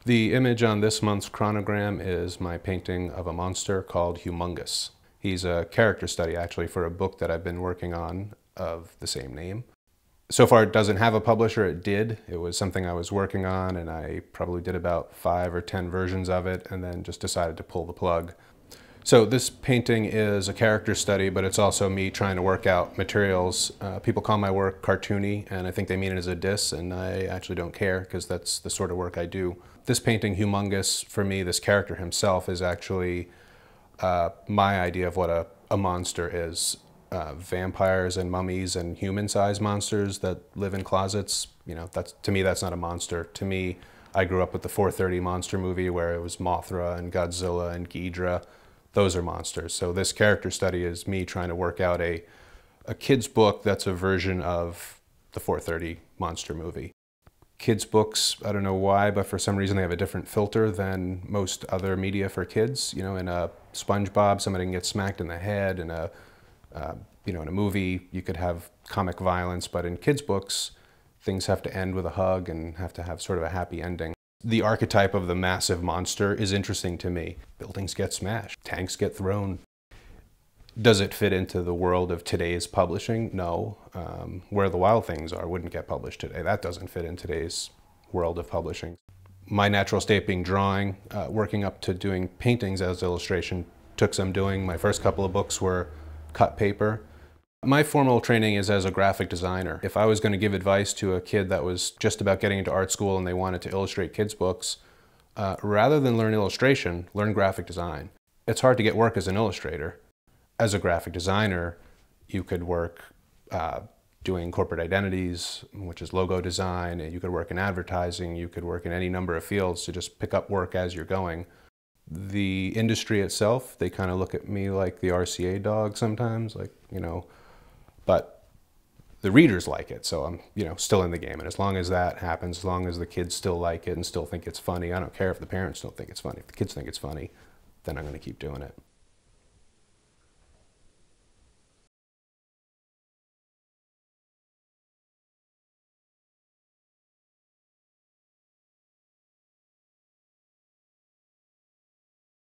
The image on this month's chronogram is my painting of a monster called Humongous. He's a character study actually for a book that I've been working on of the same name. So far it doesn't have a publisher. It did. It was something I was working on, and I probably did about 5 or 10 versions of it and then just decided to pull the plug. So this painting is a character study, but it's also me trying to work out materials. People call my work cartoony, and I think they mean it as a diss, and I actually don't care because that's the sort of work I do. This painting, Humongous, for me, this character himself is actually my idea of what a monster is. Vampires and mummies and human-sized monsters that live in closets, you know, to me that's not a monster. To me, I grew up with the 4:30 monster movie where it was Mothra and Godzilla and Ghidra. Those are monsters. So this character study is me trying to work out a kid's book that's a version of the 4:30 monster movie. Kids' books, I don't know why, but for some reason they have a different filter than most other media for kids. You know, in a SpongeBob, somebody can get smacked in the head. In a in a movie, you could have comic violence, but in kids' books, things have to end with a hug and have to have sort of a happy ending. The archetype of the massive monster is interesting to me. Buildings get smashed, tanks get thrown. Does it fit into the world of today's publishing? No. Where the Wild Things Are wouldn't get published today. That doesn't fit in today's world of publishing. My natural state being drawing, working up to doing paintings as illustration took some doing. My first couple of books were cut paper. My formal training is as a graphic designer. If I was going to give advice to a kid that was just about getting into art school and they wanted to illustrate kids' books, rather than learn illustration, learn graphic design. It's hard to get work as an illustrator. As a graphic designer, you could work doing corporate identities, which is logo design, and you could work in advertising, you could work in any number of fields to just pick up work as you're going. The industry itself, they kind of look at me like the RCA dog sometimes, like, you know, but the readers like it, so I'm, you know, still in the game. And as long as that happens, as long as the kids still like it and still think it's funny, I don't care if the parents don't think it's funny. If the kids think it's funny, then I'm going to keep doing it.